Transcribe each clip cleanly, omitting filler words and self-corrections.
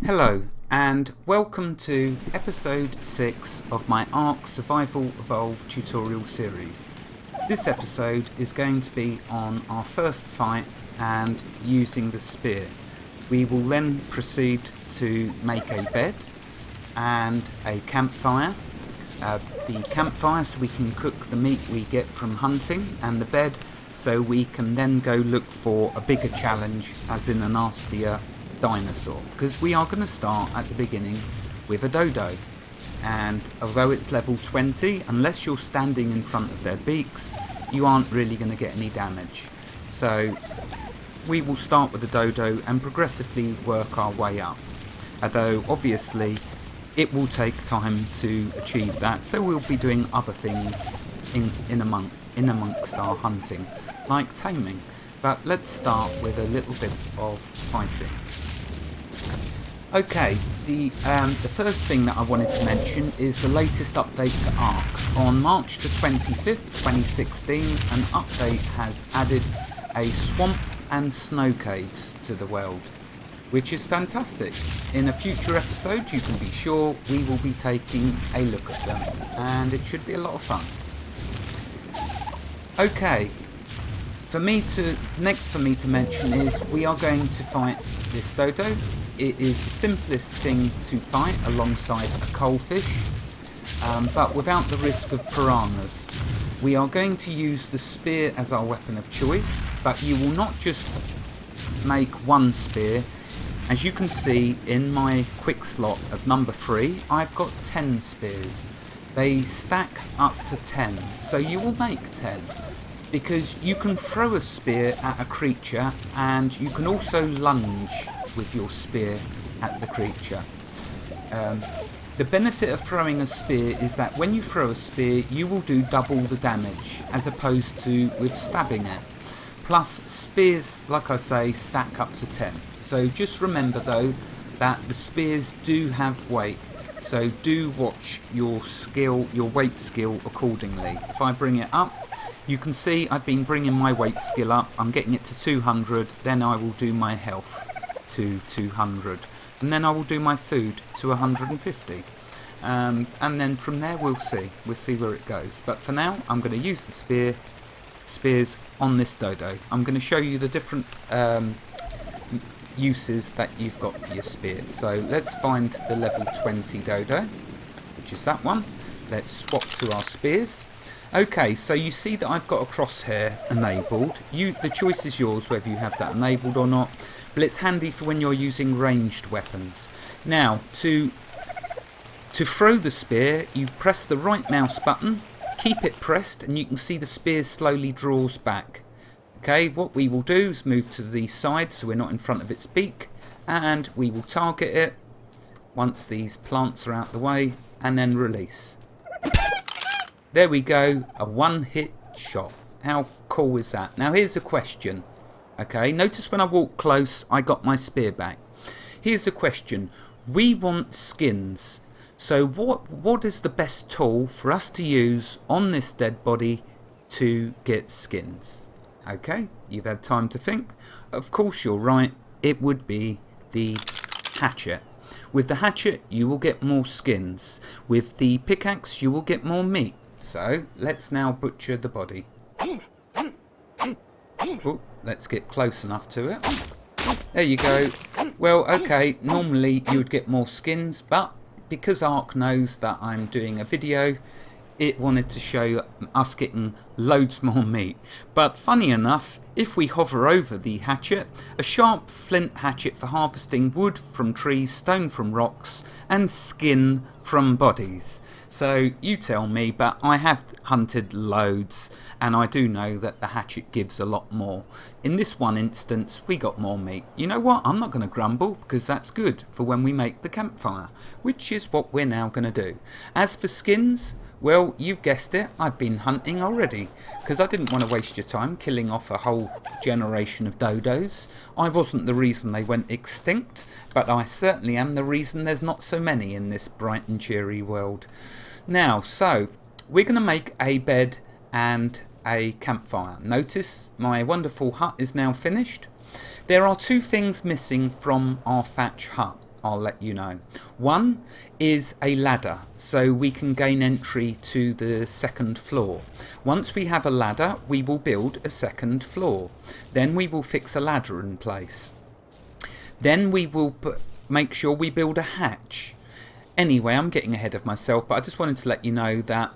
Hello and welcome to episode 6 of my ARK Survival Evolved tutorial series. This episode is going to be on our first fight and using the spear. We will then proceed to make a bed and a campfire. The campfire so we can cook the meat we get from hunting, and the bed so we can then go look for a bigger challenge, as in a nastier dinosaur, because we are going to start at the beginning with a dodo, and although it's level 20, unless you're standing in front of their beaks, you aren't really going to get any damage. So we will start with the dodo and progressively work our way up, although obviously it will take time to achieve that, so we'll be doing other things in amongst our hunting, like taming. But let's start with a little bit of fighting. Okay, the first thing that I wanted to mention is the latest update to ARK. On March the 25th, 2016, an update has added a swamp and snow caves to the world, which is fantastic. In a future episode, you can be sure we will be taking a look at them, and it should be a lot of fun. Okay. Next for me to mention is we are going to fight this dodo. It is the simplest thing to fight alongside a coalfish, but without the risk of piranhas. We are going to use the spear as our weapon of choice, but you will not just make one spear. As you can see in my quick slot of number 3, I've got 10 spears. They stack up to 10, so you will make 10. Because you can throw a spear at a creature, and you can also lunge with your spear at the creature. The benefit of throwing a spear is that when you throw a spear, you will do double the damage as opposed to with stabbing it. Plus, spears, like I say, stack up to 10. So just remember though that the spears do have weight. So do watch your weight skill accordingly. If I bring it up, you can see I've been bringing my weight skill up. I'm getting it to 200, then I will do my health to 200, and then I will do my food to 150, and then from there we'll see where it goes. But for now I'm going to use the spears on this dodo. I'm going to show you the different uses that you've got for your spear. So let's find the level 20 dodo, which is that one. Let's swap to our spears. Okay, so you see that I've got a crosshair enabled. The choice is yours whether you have that enabled or not, but it's handy for when you're using ranged weapons. Now, to throw the spear, you press the right mouse button, keep it pressed, and you can see the spear slowly draws back. Okay, what we will do is move to the side so we're not in front of its beak, and we will target it once these plants are out the way, and then release. There we go, a one-hit shot. How cool is that? Now here's a question. Okay, notice when I walk close, I got my spear back. Here's a question. We want skins. So what is the best tool for us to use on this dead body to get skins? Okay, you've had time to think. Of course you're right, it would be the hatchet. With the hatchet, you will get more skins. With the pickaxe, you will get more meat. So let's now butcher the body. Ooh, let's get close enough to it. There you go. Well, okay, normally you would get more skins, but because ARK knows that I'm doing a video, it wanted to show us getting loads more meat. But funny enough, if we hover over the hatchet, a sharp flint hatchet for harvesting wood from trees, stone from rocks, and skin from bodies. So you tell me, but I have hunted loads, and I do know that the hatchet gives a lot more. In this one instance, we got more meat. You know what? I'm not going to grumble, because that's good for when we make the campfire, which is what we're now going to do. As for skins, well, you guessed it, I've been hunting already, because I didn't want to waste your time killing off a whole generation of dodos. I wasn't the reason they went extinct, but I certainly am the reason there's not so many in this bright and cheery world. Now, so, we're going to make a bed and a campfire. Notice my wonderful hut is now finished. There are two things missing from our thatch hut. I'll let you know. One is a ladder, so we can gain entry to the second floor. Once we have a ladder, we will build a second floor. Then we will fix a ladder in place. Then we will make sure we build a hatch. Anyway, I'm getting ahead of myself, but I just wanted to let you know that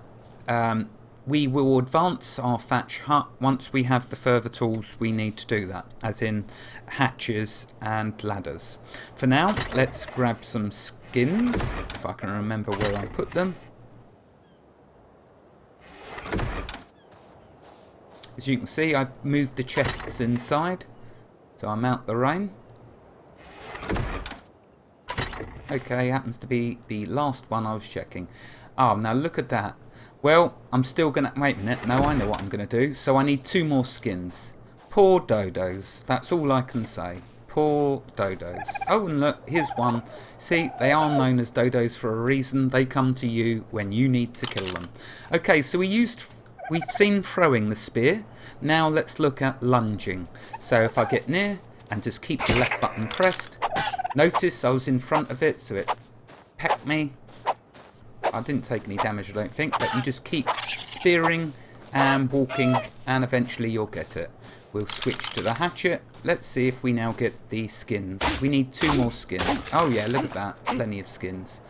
we will advance our thatch hut once we have the further tools we need to do that, as in hatches and ladders. For now, let's grab some skins, if I can remember where I put them. As you can see, I've moved the chests inside, so I'm out the rain. Okay, happens to be the last one I was checking. Oh, now look at that. Well, I'm still going to... Wait a minute. No, I know what I'm going to do. So I need 2 more skins. Poor dodos. That's all I can say. Poor dodos. Oh, and look, here's one. See, they are known as dodos for a reason. They come to you when you need to kill them. Okay, so we've seen throwing the spear. Now let's look at lunging. So if I get near and just keep the left button pressed. Notice I was in front of it, so it pecked me. I didn't take any damage, I don't think, but you just keep spearing and walking and eventually you'll get it. We'll switch to the hatchet. Let's see if we now get the skins. We need 2 more skins. Oh yeah, look at that. Plenty of skins.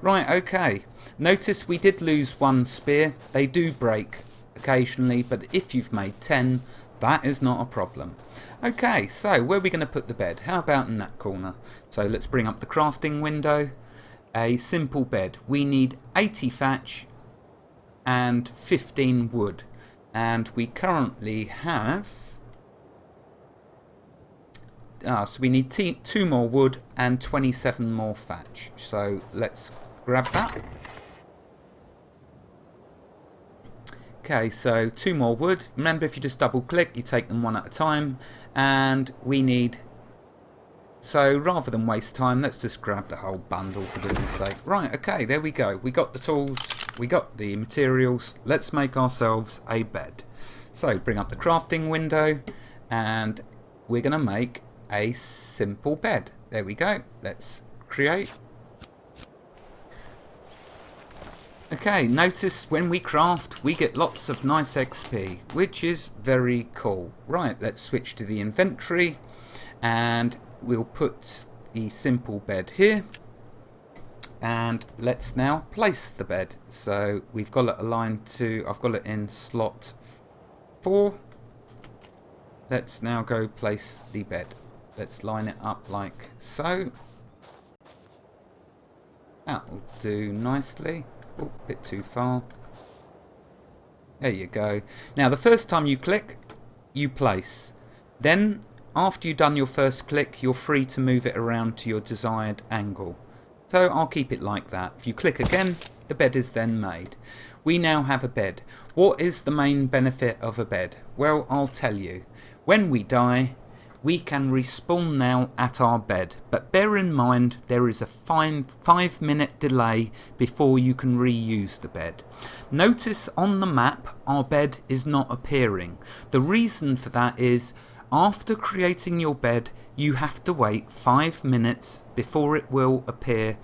Right, okay. Notice we did lose 1 spear. They do break occasionally, but if you've made 10, that is not a problem. Okay, so where are we going to put the bed? How about in that corner? So let's bring up the crafting window. A simple bed. We need 80 thatch and 15 wood. And we currently have... so we need 2 more wood and 27 more thatch. So let's grab that. Okay, so 2 more wood. Remember, if you just double click, you take them one at a time. And we need... So rather than waste time, let's just grab the whole bundle, for goodness sake. Right, okay, there we go. We got the tools, we got the materials. Let's make ourselves a bed. So bring up the crafting window and we're going to make a simple bed. There we go. Let's create. Okay, notice when we craft, we get lots of nice XP, which is very cool. Right, let's switch to the inventory and we'll put the simple bed here. And let's now place the bed. So we've got it aligned to, I've got it in slot 4. Let's now go place the bed. Let's line it up like so. That'll do nicely. Oh, a bit too far. There you go. Now the first time you click, you place. Then after you've done your first click, you're free to move it around to your desired angle. So I'll keep it like that. If you click again, the bed is then made. We now have a bed. What is the main benefit of a bed? Well, I'll tell you. When we die, we can respawn now at our bed. But bear in mind, there is a 5-minute delay before you can reuse the bed. Notice on the map, our bed is not appearing. The reason for that is, after creating your bed, you have to wait 5 minutes before it will appear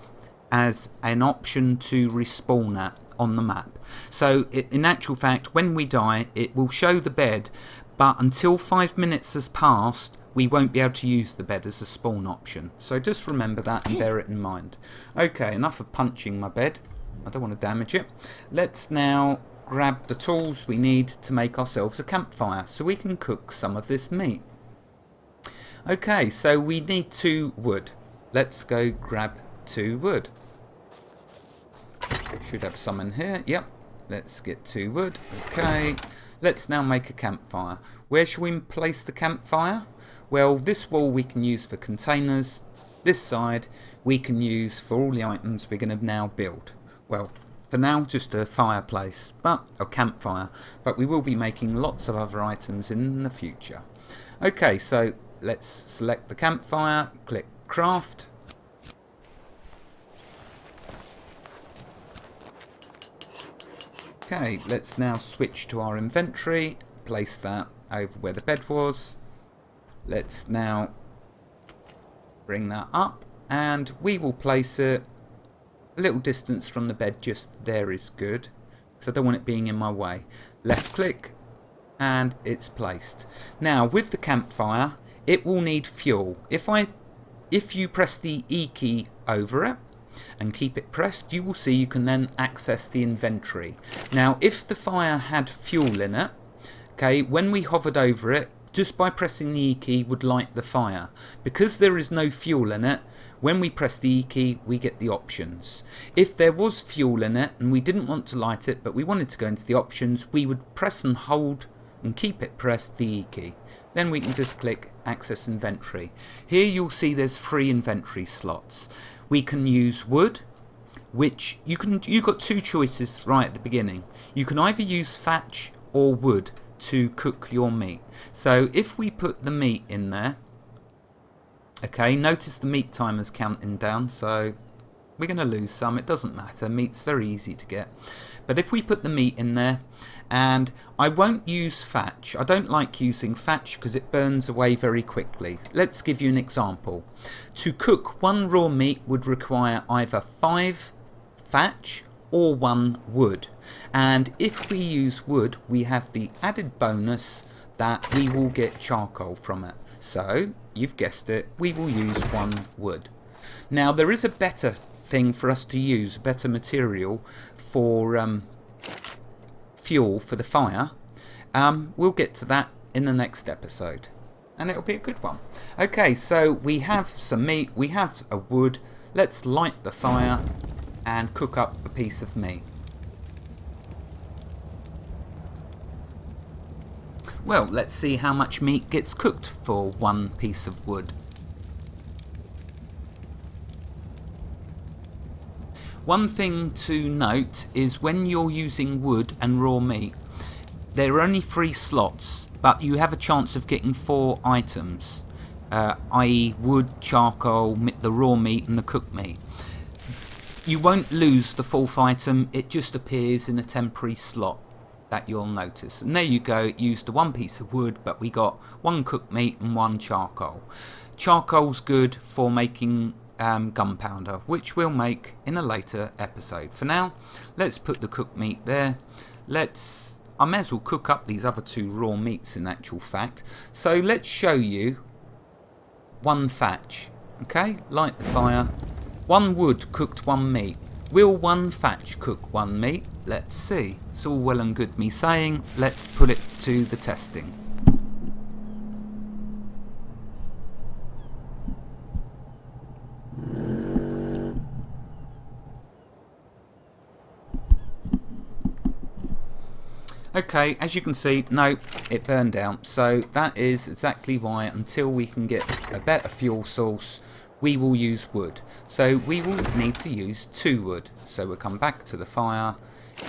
as an option to respawn at on the map. So in actual fact, when we die, it will show the bed, but until 5 minutes has passed, we won't be able to use the bed as a spawn option. So just remember that and bear it in mind. Okay, enough of punching my bed. I don't want to damage it. Let's now grab the tools we need to make ourselves a campfire so we can cook some of this meat. Okay, so we need 2 wood. Let's go grab 2 wood. Should have some in here. Yep, let's get 2 wood. Okay, let's now make a campfire. Where should we place the campfire? Well, this wall we can use for containers. This side we can use for all the items we're going to now build. Well, for now, just a fireplace, a campfire, but we will be making lots of other items in the future. Okay, so let's select the campfire, click craft. Okay, let's now switch to our inventory, place that over where the bed was. Let's now bring that up and we will place it a little distance from the bed. Just there is good, because I don't want it being in my way. Left click, and it's placed. Now with the campfire, it will need fuel. If you press the E key over it and keep it pressed, you will see you can then access the inventory. Now if the fire had fuel in it, okay, when we hovered over it, just by pressing the E key would light the fire. Because there is no fuel in it, when we press the E key we get the options. If there was fuel in it and we didn't want to light it but we wanted to go into the options, we would press and hold and keep it pressed, the E key. Then we can just click access inventory. Here you'll see there's 3 inventory slots. We can use wood, which you've got 2 choices right at the beginning. You can either use thatch or wood to cook your meat. So if we put the meat in there, okay, notice the meat timer's counting down, so we're going to lose some. It doesn't matter, meat's very easy to get. But if we put the meat in there, and I won't use thatch, I don't like using thatch because it burns away very quickly. Let's give you an example. To cook 1 raw meat would require either 5 thatch or 1 wood, and if we use wood we have the added bonus that we will get charcoal from it. So you've guessed it, we will use 1 wood. Now there is a better thing for us to use, a better material for fuel for the fire. We'll get to that in the next episode and it'll be a good one. Okay, so we have some meat, we have a wood. Let's light the fire and cook up a piece of meat. Well, let's see how much meat gets cooked for 1 piece of wood. One thing to note is when you're using wood and raw meat, there are only 3 slots, but you have a chance of getting 4 items, i.e. wood, charcoal, the raw meat and the cooked meat. You won't lose the 4th item, it just appears in a temporary slot that you'll notice. And there you go, it used the 1 piece of wood, but we got 1 cooked meat and 1 charcoal. Charcoal's good for making gunpowder, which we'll make in a later episode. For now, let's put the cooked meat there. I may as well cook up these other 2 raw meats in actual fact. So let's show you 1 thatch. Okay, light the fire. 1 wood cooked 1 meat. Will 1 thatch cook 1 meat? Let's see. It's all well and good me saying, let's put it to the testing. Okay, as you can see, no, it burned out. So that is exactly why, until we can get a better fuel source, we will use wood. So we will need to use 2 wood. So we'll come back to the fire,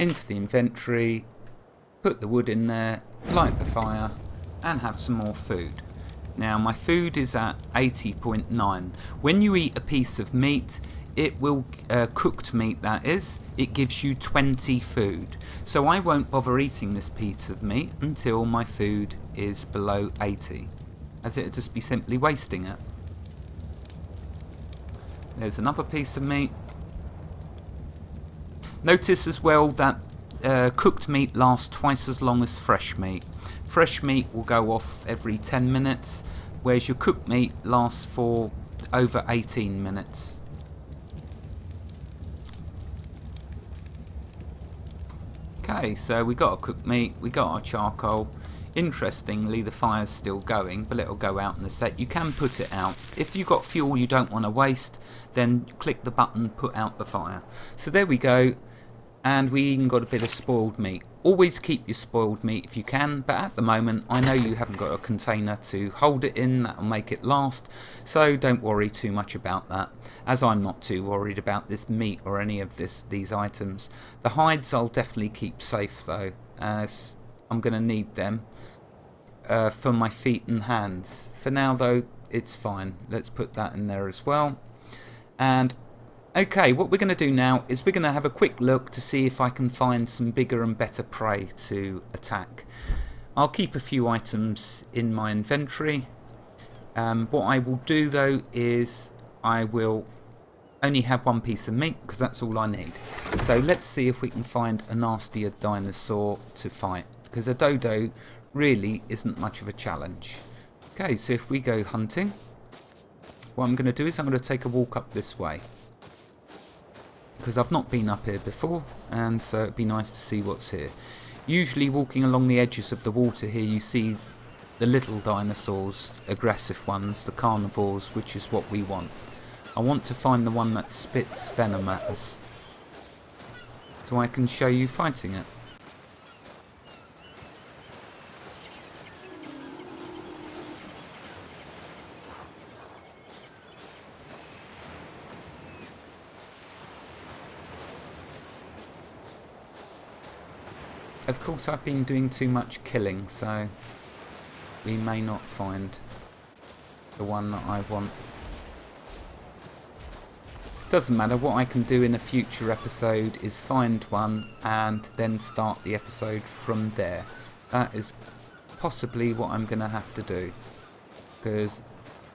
into the inventory, put the wood in there, light the fire, and have some more food. Now my food is at 80.9. When you eat a piece of meat, it will, cooked meat that is, it gives you 20 food. So I won't bother eating this piece of meat until my food is below 80, as it would just be simply wasting it. There's another piece of meat. Notice as well that cooked meat lasts twice as long as fresh meat. Fresh meat will go off every 10 minutes, whereas your cooked meat lasts for over 18 minutes. Okay, so we got our cooked meat, we got our charcoal. Interestingly, the fire's still going, but it'll go out in a sec. You can put it out. If you've got fuel you don't want to waste, then click the button, put out the fire. So there we go, and we even got a bit of spoiled meat. Always keep your spoiled meat if you can, but at the moment I know you haven't got a container to hold it in that'll make it last, so don't worry too much about that, as I'm not too worried about this meat or any of these items. The hides I'll definitely keep safe though, as I'm going to need them for my feet and hands. For now though, it's fine. Let's put that in there as well. And okay, what we're going to do now is we're going to have a quick look to see if I can find some bigger and better prey to attack. I'll keep a few items in my inventory. What I will do though is I will only have one piece of meat because that's all I need. So let's see if we can find a nastier dinosaur to fight, because a dodo really isn't much of a challenge. Okay, so if we go hunting, what I'm going to do is I'm going to take a walk up this way, because I've not been up here before, and so it'd be nice to see what's here. Usually walking along the edges of the water here, you see the little dinosaurs, aggressive ones, the carnivores, which is what we want. I want to find the one that spits venom at us, so I can show you fighting it. Of course, I've been doing too much killing, so we may not find the one that I want. Doesn't matter. What I can do in a future episode is find one and then start the episode from there. That is possibly what I'm going to have to do, because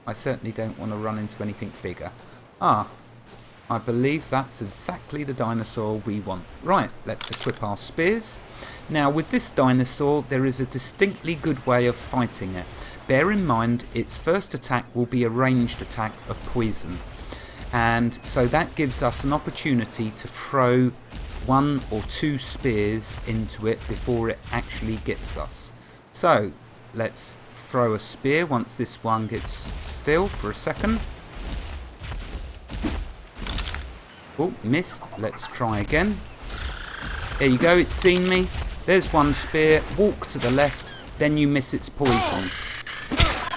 I certainly don't want to run into anything bigger. I believe that's exactly the dinosaur we want. Right, let's equip our spears. Now with this dinosaur there is a distinctly good way of fighting it. Bear in mind its first attack will be a ranged attack of poison, and so that gives us an opportunity to throw 1 or 2 spears into it before it actually gets us. So let's throw a spear once this one gets still for a second. Oh, missed. Let's try again. There you go, it's seen me. There's one spear. Walk to the left, then you miss its poison.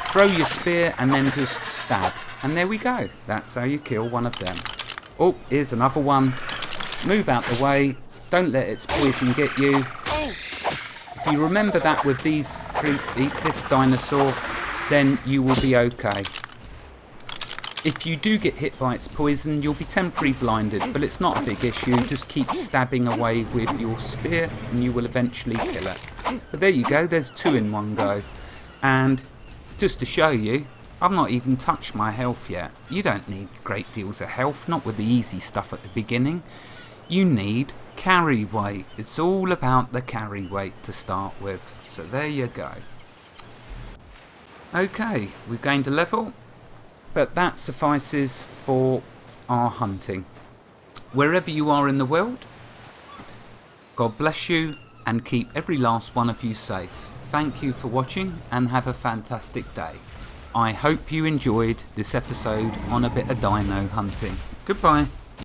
Throw your spear and then just stab. And there we go. That's how you kill one of them. Oh, here's another one. Move out the way. Don't let its poison get you. If you remember that with this dinosaur, then you will be okay. If you do get hit by its poison, you'll be temporarily blinded, but it's not a big issue. Just keep stabbing away with your spear and you will eventually kill it. But there you go, there's 2 in one go. And just to show you, I've not even touched my health yet. You don't need great deals of health, not with the easy stuff at the beginning. You need carry weight. It's all about the carry weight to start with. So there you go. Okay, we've gained a level. But that suffices for our hunting. Wherever you are in the world, God bless you and keep every last one of you safe. Thank you for watching and have a fantastic day. I hope you enjoyed this episode on a bit of dino hunting. Goodbye.